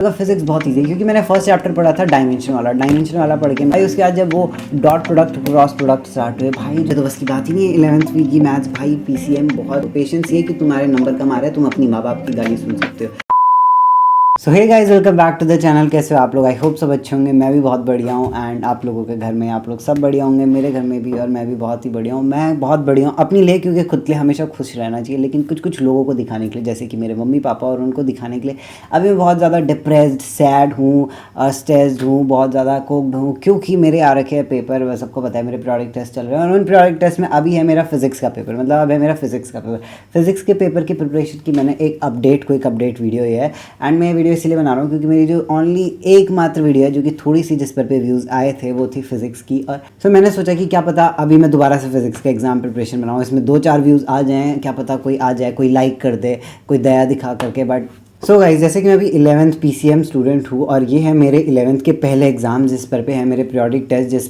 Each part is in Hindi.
फिजिक्स बहुत ईजी है क्योंकि मैंने फर्स्ट चैप्टर पढ़ा था डायमेंशन वाला पढ़ के भाई उसके बाद जब वो dot product cross product start हुए भाई जो तो बस की बात ही नहीं है। 11th वीक की मैथ्स भाई पीसीएम बहुत पेशेंस ये कि तुम्हारे नंबर कम आ रहे हैं, तुम अपनी माँ बाप की गाली सुन सकते हो। So hey guys, welcome back to the channel. कैसे हो आप लोग? आई होप सब अच्छे होंगे। मैं भी बहुत बढ़िया हूँ एंड आप लोगों के घर में आप लोग सब बढ़िया होंगे, मेरे घर में भी, और मैं भी बहुत ही बढ़िया हूँ। मैं बहुत बढ़िया हूँ अपनी लिए, क्योंकि खुद के लिए हमेशा खुश रहना चाहिए, लेकिन कुछ कुछ लोगों को दिखाने के लिए, जैसे कि मेरे मम्मी पापा, और उनको दिखाने के लिए अभी मैं बहुत ज़्यादा डिप्रेस्ड, सैड हूँ, स्ट्रेस्ड हूँ, बहुत ज़्यादा कोक्ड हूँ, क्योंकि मेरे आ रखे हैं पेपर। सबको पता है मेरे प्रोडक्ट टेस्ट चल रहे हैं, और उन प्रोडक्ट टेस्ट में अभी है मेरा फिजिक्स का पेपर, मतलब अब है मेरा फिजिक्स का पेपर। फिजिक्स के पेपर की प्रिपरेशन की मैंने एक क्विक अपडेट वीडियो ये है, एंड मैं ये वीडियो इसलिए बना रहा हूँ क्योंकि मेरी जो ओनली एकमात्र वीडियो है जो कि थोड़ी सी जिस पर पे व्यूज़ आए थे वो थी फिजिक्स की। और तो मैंने सोचा कि क्या पता अभी मैं दोबारा से फिजिक्स का एग्जाम प्रिपरेशन बनाऊँ, इसमें 2-4 व्यूज़ आ जाएँ, क्या पता कोई आ जाए, कोई लाइक कर दे, कोई दया दिखा करके। बट सो गाइस, जैसे कि मैं अभी 11th पीसीएम स्टूडेंट हूँ और ये है मेरे 11th के पहले एग्ज़ाम जिस पर पे है मेरे पीरियोडिक टेस्ट, जिस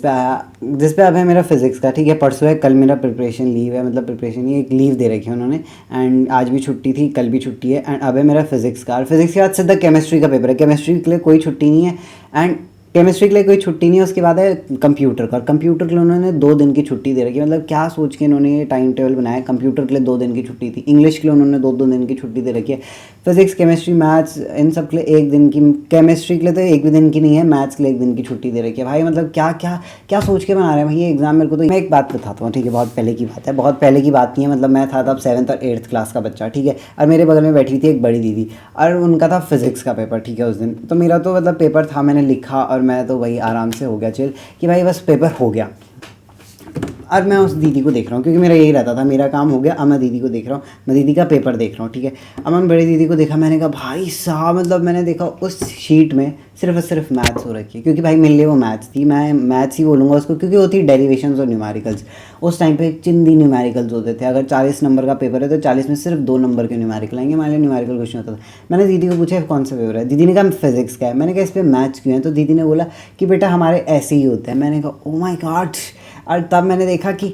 पे अब है मेरा फिजिक्स का। ठीक है, परसों है, कल मेरा प्रिपरेशन लीव है, मतलब प्रिपरेशन ही एक लीव दे रखी है उन्होंने, एंड आज भी छुट्टी थी, कल भी छुट्टी है, एंड अब है मेरा फिजिक्स का। और फिजिक्स के बाद सीधा केमिस्ट्री का पेपर है। केमिस्ट्री के लिए कोई छुट्टी नहीं है, एंड केमिस्ट्री के लिए कोई छुट्टी नहीं है। उसके बाद है कंप्यूटर का, और कंप्यूटर के लिए उन्होंने 2 दिन की छुट्टी दे रखी है। मतलब क्या सोच के इन्होंने ये टाइम टेबल बनाया। कंप्यूटर के लिए 2 दिन की छुट्टी थी, इंग्लिश के लिए उन्होंने 2-2 दिन की छुट्टी दे रखी है, फिजिक्स केमिस्ट्री मैथ्स इन सब के लिए 1 दिन की। केमिस्ट्री के लिए तो 1 भी दिन की नहीं है, मैथ्स के लिए 1 दिन की छुट्टी दे रखी है। भाई मतलब क्या क्या क्या सोच के बना रहे हैं भाई ये एग्जाम। मेरे को तो मैं एक बात बताता हूँ, ठीक है, बहुत पहले की बात है, बहुत पहले की बात नहीं है, मतलब मैं था तब 7th और 8th क्लास का बच्चा, ठीक है, और मेरे बगल में बैठी थी एक बड़ी दीदी, और उनका था फिजिक्स का पेपर, ठीक है, उस दिन। तो मेरा तो मतलब पेपर था, मैंने लिखा और मैं तो वही आराम से हो गया चिल कि भाई बस पेपर हो गया। अब मैं उस दीदी को देख रहा हूँ, क्योंकि मेरा यही रहता था, मेरा काम हो गया, अब मैं दीदी को देख रहा हूँ, मैं दीदी का पेपर देख रहा हूँ, ठीक है। अब मैं बड़ी दीदी को देखा, मैंने कहा भाई साहब, मतलब मैंने देखा उस शीट में सिर्फ और सिर्फ मैथ्स हो रखी है, क्योंकि भाई मेरे लिए वो मैथ्स थी, मैं मैथ्स ही बोलूँगा उसको, क्योंकि वो थी डेरिवेशंस और न्यूमेरिकल्स। उस टाइम पे चिंदी न्यूमेरिकल्स होते थे। अगर 40 नंबर का पेपर है तो 40 में सिर्फ 2 नंबर के न्यूमेरिकल आएंगे, हमारे लिए न्यूमेरिकल क्वेश्चन होता था। मैंने दीदी को पूछा कौन सा पेपर है, दीदी ने कहा फिजिक्स का है। मैंने कहा इस पर मैथ्स क्यों है, तो दीदी ने बोला कि बेटा हमारे ऐसे ही होते हैं। मैंने कहा ओ माय गॉड। और तब मैंने देखा कि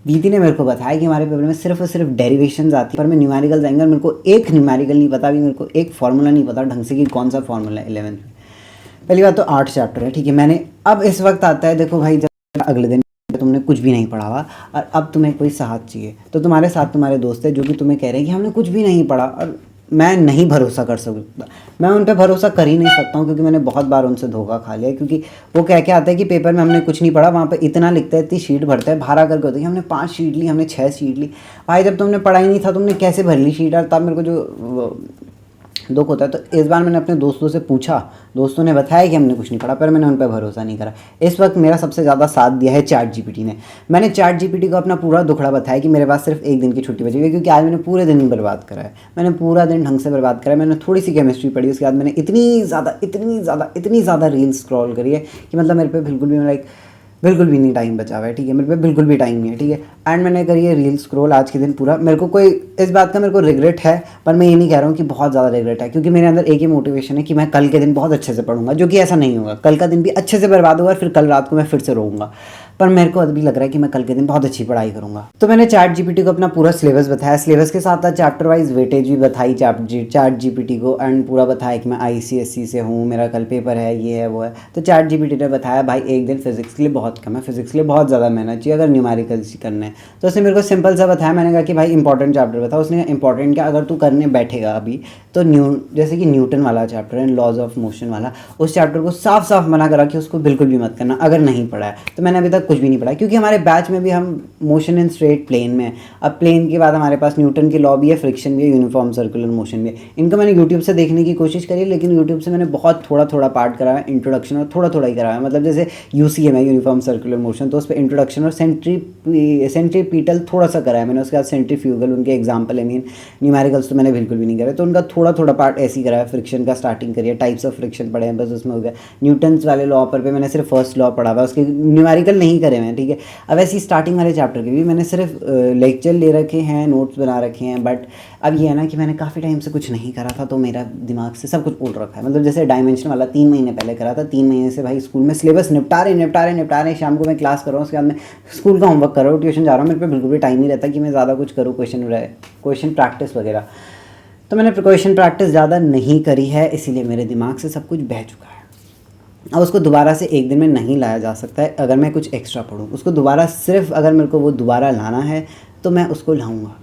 दीदी ने मेरे को बताया कि हमारे पेपर में सिर्फ और सिर्फ डेरिवेशंस आती है, पर मैं न्यूमेरिकल्स आएंगे, और मेरे को एक न्यूमेरिकल नहीं पता, अभी मेरे को एक फार्मूला नहीं पता ढंग से कि कौन सा फार्मूला है 11th में। पहली बात तो 8 चैप्टर है, ठीक है। मैंने अब इस वक्त आता है, देखो भाई, जब अगले दिन तुमने कुछ भी नहीं पढ़ा हुआ और अब तुम्हें कोई साथ चाहिए, तो तुम्हारे साथ तुम्हारे दोस्त है जो कि तुम्हें कह रहे हैं कि हमने कुछ भी नहीं पढ़ा, और मैं नहीं भरोसा कर सकता, मैं उन पर भरोसा कर ही नहीं सकता हूँ, क्योंकि मैंने बहुत बार उनसे धोखा खा लिया। क्योंकि वो कह के आता है कि पेपर में हमने कुछ नहीं पढ़ा, वहाँ पे इतना लिखता है, इतनी शीट भरता है, भारा करके होता है कि हमने 5 शीट ली, हमने 6 शीट ली। भाई जब तुमने पढ़ा ही नहीं था, तुमने कैसे भर ली शीट? और तब मेरे को जो दुख होता है। तो इस बार मैंने अपने दोस्तों से पूछा, दोस्तों ने बताया कि हमने कुछ नहीं पढ़ा, पर मैंने उन पर भरोसा नहीं करा। इस वक्त मेरा सबसे ज़्यादा साथ दिया है चैट जीपीटी ने। मैंने चैट जीपीटी को अपना पूरा दुखड़ा बताया कि मेरे पास सिर्फ 1 दिन की छुट्टी बची हुई है, क्योंकि आज मैंने पूरे दिन बर्बाद करा है, मैंने पूरा दिन ढंग से बर्बाद करा है। मैंने थोड़ी सी केमिस्ट्री पढ़ी, उसके बाद मैंने इतनी ज़्यादा रील्स स्क्रॉल करी है कि मतलब मेरे पे बिल्कुल भी नहीं टाइम बचा हुआ है, ठीक है, मेरे पे बिल्कुल भी टाइम नहीं है, ठीक है। एंड मैंने करी है रील स्क्रॉल आज के दिन पूरा। मेरे को कोई इस बात का मेरे को रिग्रेट है, पर मैं ये नहीं कह रहा हूँ कि बहुत ज़्यादा रिग्रेट है, क्योंकि मेरे अंदर एक ही मोटिवेशन है कि मैं कल के दिन बहुत अच्छे से पढ़ूंगा, जो कि ऐसा नहीं होगा। कल का दिन भी अच्छे से बर्बाद होगा, फिर कल रात को मैं फिर से रोऊंगा, पर मेरे को अभी लग रहा है कि मैं कल के दिन बहुत अच्छी पढ़ाई करूंगा। तो मैंने चैट जीपीटी को अपना पूरा सिलेबस बताया, सिलेबस के साथ साथ चैप्टर वाइज वेटेज भी बताई चैट जीपीटी को, एंड पूरा बताया कि मैं आईसीएसई से हूँ, मेरा कल पेपर है, ये है वो है। तो चैट जीपीटी ने बताया भाई 1 दिन फिजिक्स के लिए बहुत कम है, फिजिक्स के लिए बहुत ज़्यादा मेहनत चाहिए अगर न्यूमेरिकल्स करने हैं। तो उसने मेरे को सिंपल सा बताया। मैंने कहा कि भाई इंपॉर्टेंट चैप्टर बताओ। उसने इंपॉर्टेंट क्या, अगर तू करने बैठेगा अभी तो जैसे कि न्यूटन वाला चैप्टर है, लॉज ऑफ मोशन वाला, उस चैप्टर को साफ साफ मना करा कि उसको बिल्कुल भी मत करना अगर नहीं पढ़ा है। तो मैंने अभी तक कुछ भी नहीं पढ़ा, क्योंकि हमारे बैच में भी हम मोशन इन स्ट्रेट प्लेन में है। अब प्लेन के बाद हमारे पास न्यूटन की लॉ भी है, फ्रिक्शन भी है, यूनिफॉर्म सर्कुलर मोशन भी है। इनको मैंने यूट्यूब से देखने की कोशिश करी, लेकिन यूट्यूब से मैंने बहुत थोड़ा पार्ट करा है, इंट्रोडक्शन और थोड़ा ही करा है। मतलब जैसे यूसीएम है, यूनिफॉर्म सर्कुलर मोशन, तो उस पर इंट्रोडक्शन और सेंट्रीपीटल थोड़ा सा करा है मैंने। उसके बाद सेंट्रीफ्यूगल, उनके एग्जाम्पल, न्यूमेरिकल्स तो मैंने बिल्कुल भी नहीं करे, तो उनका थोड़ा पार्ट ऐसे ही करा है। फ्रिक्शन का स्टार्टिंग करिए, टाइप्स ऑफ फ्रिक्शन पढ़े हैं, बस उसमें हो गया। न्यूटन्स वाले लॉ पर मैंने सिर्फ फर्स्ट लॉ पढ़ा हुआ, उसके न्यूमेरिकल नहीं करे हैं, ठीक है। अब ऐसी स्टार्टिंग वाले चैप्टर के भी मैंने सिर्फ लेक्चर ले रखे हैं, नोट्स बना रखे हैं। बट अब ये है ना कि मैंने काफ़ी टाइम से कुछ नहीं करा था, तो मेरा दिमाग से सब कुछ उड़ रखा है। मतलब जैसे डायमेंशन वाला 3 महीने पहले करा था, 3 महीने से भाई स्कूल में सिलेबस निपटा रहे, शाम को मैं क्लास कर रहा हूँ, उसके बाद मैं स्कूल का होमवर्क कर रहा हूँ, ट्यूशन जा रहा हूँ। मेरे पे बिल्कुल भी टाइम नहीं रहता कि मैं ज़्यादा कुछ करूँ, क्वेश्चन प्रैक्टिस वगैरह। तो मैंने प्रिकॉशन प्रैक्टिस ज़्यादा नहीं करी है, इसीलिए मेरे दिमाग से सब कुछ बह चुका है। अब उसको दोबारा से एक दिन में नहीं लाया जा सकता है। अगर मैं कुछ एक्स्ट्रा पढ़ूँ उसको दोबारा, सिर्फ अगर मेरे को वो दोबारा लाना है तो मैं उसको लाऊंगा।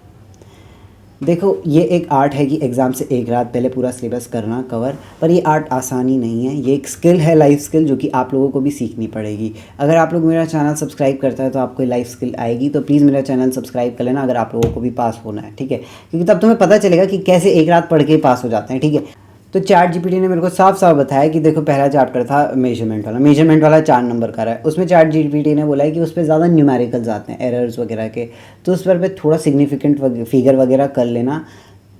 देखो, ये एक आर्ट है कि एग्ज़ाम से एक रात पहले पूरा सिलेबस करना कवर, पर ये आर्ट आसानी नहीं है। ये एक स्किल है, लाइफ स्किल, जो कि आप लोगों को भी सीखनी पड़ेगी। अगर आप लोग मेरा चैनल सब्सक्राइब करता है तो आपको लाइफ स्किल आएगी, तो प्लीज़ मेरा चैनल सब्सक्राइब कर लेना अगर आप लोगों को भी पास होना है, ठीक है? क्योंकि तब तुम्हें पता चलेगा कि कैसे एक रात पढ़ के पास हो जाते हैं, ठीक है? तो चैट जीपीटी ने मेरे को साफ साफ बताया कि देखो, पहला चैप्टर था मेजरमेंट वाला 4 नंबर का रहा है। उसमें चैट जीपीटी ने बोला है कि उस पर ज़्यादा न्यूमेरिकल्स आते हैं, एरर्स वगैरह के, तो उस पर थोड़ा सिग्निफिकेंट फिगर वगैरह कर लेना।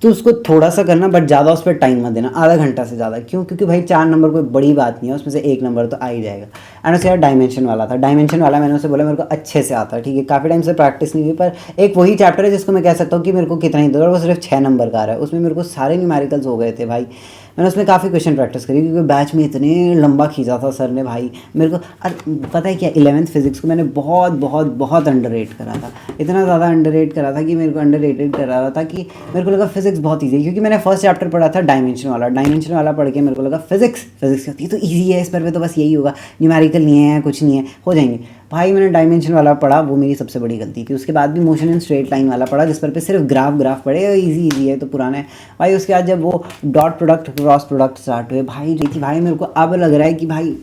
तो उसको थोड़ा सा करना, बट ज़्यादा उस पर टाइम मत देना, आधा घंटा से ज़्यादा। क्यों? क्योंकि भाई 4 नंबर कोई बड़ी बात नहीं है, उसमें से 1 नंबर तो आ ही जाएगा। एंड उसके बाद डायमेंशन वाला था। डायमेंशन वाला मैंने उसे बोला मेरे को अच्छे से आता है, ठीक है? काफ़ी टाइम से प्रैक्टिस नहीं हुई, पर एक वही चैप्टर है जिसको मैं कह सकता हूँ कि मेरे को कितना ही दूर, वो सिर्फ 6 नंबर का आ रहा है। उसमें मेरे को सारे न्यूमेरिकल्स हो गए थे भाई। मैंने उसमें काफ़ी क्वेश्चन प्रैक्टिस करी, क्योंकि बैच में इतने लंबा खींचा था सर ने भाई मेरे को। और पता है क्या, 11th फिजिक्स को मैंने बहुत बहुत बहुत अंडररेट करा था। इतना ज़्यादा अंडररेट करा था कि मेरे को अंडररेटेड करा रहा था कि मेरे को लगा फिजिक्स बहुत ईजी है, क्योंकि मैंने फर्स्ट चैप्टर पढ़ा था डायमेंशन वाला पढ़ के मेरे को लगा फिजिक्स होती है तो ईजी है, इस पर तो बस यही होगा, न्यूमेरिकल नहीं है, कुछ नहीं है, हो जाएंगे। भाई मैंने डायमेंशन वाला पढ़ा, वो मेरी सबसे बड़ी गलती थी। उसके बाद भी मोशन एंड स्ट्रेट लाइन वाला पढ़ा, जिस पर पे सिर्फ ग्राफ पढ़े, इजी है तो पुराना है भाई। उसके बाद जब वो dot product cross product start हुए भाई मेरे को अब लग रहा है कि भाई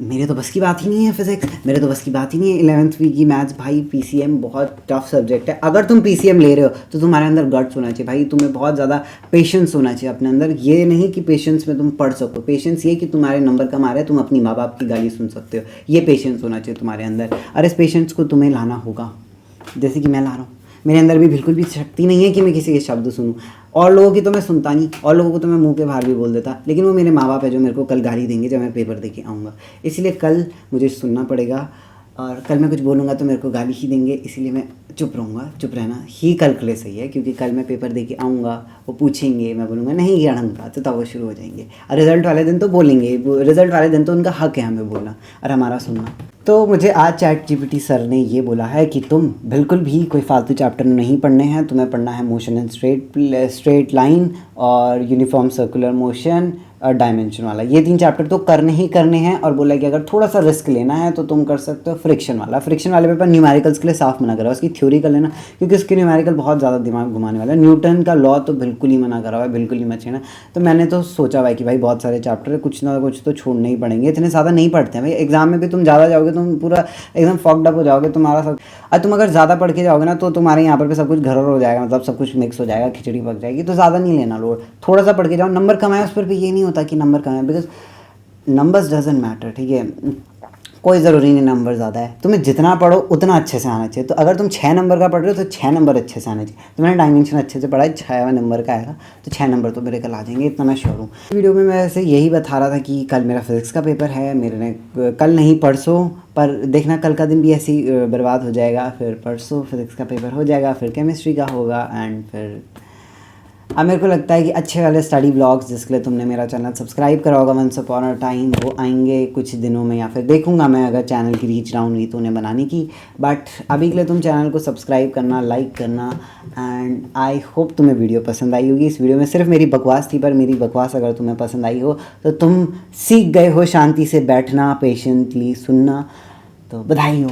मेरे तो बस की बात ही नहीं है फिजिक्स, मेरे तो बस की बात ही नहीं है 11th वीक की मैथ्स। भाई पीसीएम बहुत टफ सब्जेक्ट है। अगर तुम पीसीएम ले रहे हो तो तुम्हारे अंदर गट्स होना चाहिए भाई, तुम्हें बहुत ज़्यादा पेशेंस होना चाहिए अपने अंदर। ये नहीं कि पेशेंस में तुम पढ़ सको, पेशेंस ये कि तुम्हारे नंबर कम आ रहे हैं, तुम अपनी माँ बाप की गाली सुन सकते हो, ये पेशेंस होना चाहिए तुम्हारे अंदर। और इस पेशेंस को तुम्हें लाना होगा, जैसे कि मैं ला रहा हूँ। मेरे अंदर भी बिल्कुल भी शक्ति नहीं है कि मैं किसी के शब्द सुनूं। और लोगों की तो मैं सुनता नहीं, और लोगों को तो मैं मुंह पे बाहर भी बोल देता, लेकिन वो मेरे माँ बाप है जो मेरे को कल गाली देंगे जब मैं पेपर दे के आऊँगा। इसलिए कल मुझे सुनना पड़ेगा, और कल मैं कुछ बोलूँगा तो मेरे को गाली ही देंगे, इसलिए मैं चुप रहूँगा। चुप रहना ही कल के लिए सही है, क्योंकि कल मैं पेपर दे के आऊँगा, वो पूछेंगे, मैं बोलूँगा नहीं किया ढंग का, तो तब वो शुरू हो जाएंगे। और रिजल्ट वाले दिन तो बोलेंगे, रिजल्ट वाले दिन तो उनका हक है हमें बोलना और हमारा सुनना। तो मुझे आज चैट जीपीटी सर ने ये बोला है कि तुम बिल्कुल भी कोई फालतू चैप्टर नहीं पढ़ने हैं, तुम्हें पढ़ना है मोशन एंड स्ट्रेट लाइन और यूनिफॉर्म सर्कुलर मोशन और डायमेंशन वाला। ये 3 चैप्टर तो करने ही करने हैं। और बोला कि अगर थोड़ा सा रिस्क लेना है तो तुम कर सकते हो फ्रिक्शन वाले पेपर। न्यूमेरिकल्स के लिए साफ मना करा, उसकी थ्योरी कर लेना, क्योंकि उसके न्यूमेरिकल बहुत ज़्यादा दिमाग घुमाने वाला है। न्यूटन का लॉ तो बिल्कुल ही मना करा हुआ है, बिल्कुल ही मत छेड़ना। तो मैंने तो सोचा हुआ है कि भाई बहुत सारे चैप्टर कुछ ना कुछ तो छोड़ने ही पड़ेंगे, इतने ज़्यादा नहीं पढ़ते हैं भाई। एग्जाम में भी तुम ज़्यादा जाओगे तुम पूरा एकदम फॉक्ड अप हो जाओगे तुम्हारा सब। और तुम अगर ज़्यादा पढ़ के जाओगे ना तो तुम्हारे यहाँ पर सब कुछ घर हो जाएगा, मतलब सब कुछ मिक्स हो जाएगा, खिचड़ी पक जाएगी। तो ज़्यादा नहीं लेना लोड, थोड़ा सा पढ़ के जाओ। नंबर कम आए उस पर भी ये नहीं होता कि नंबर कम है, बिकॉज नंबर्स डजंट मैटर, ठीक है? कोई ज़रूरी नहीं नंबर ज़्यादा है, तुम्हें जितना पढ़ो उतना अच्छे से आना चाहिए। तो अगर तुम 6 नंबर का पढ़ रहे हो तो 6 नंबर अच्छे से आने चाहिए। तो मैंने डायमेंशन अच्छे से पढ़ा है, 6 नंबर का आएगा तो 6 नंबर तो मेरे कल आ जाएंगे, इतना मैं श्योर हूँ। वीडियो में मैं ऐसे यही बता रहा था कि कल मेरा फिजिक्स का पेपर है, मेरे ने कल नहीं परसों, पर देखना कल का दिन भी ऐसे ही बर्बाद हो जाएगा। फिर परसों फिजिक्स का पेपर हो जाएगा, फिर केमिस्ट्री का होगा, एंड फिर अब मेरे को लगता है कि अच्छे वाले स्टडी ब्लॉग्स जिसके लिए तुमने मेरा चैनल सब्सक्राइब करा होगा वंस अपॉन अ टाइम, वो आएंगे कुछ दिनों में, या फिर देखूंगा मैं अगर चैनल की रीच डाउन हुई तो उन्हें बनाने की। बट अभी के लिए तुम चैनल को सब्सक्राइब करना, लाइक करना, एंड आई होप तुम्हें वीडियो पसंद आई होगी। इस वीडियो में सिर्फ मेरी बकवास थी, पर मेरी बकवास अगर तुम्हें पसंद आई हो तो तुम सीख गए हो शांति से बैठना, पेशेंटली सुनना, तो बधाई हो।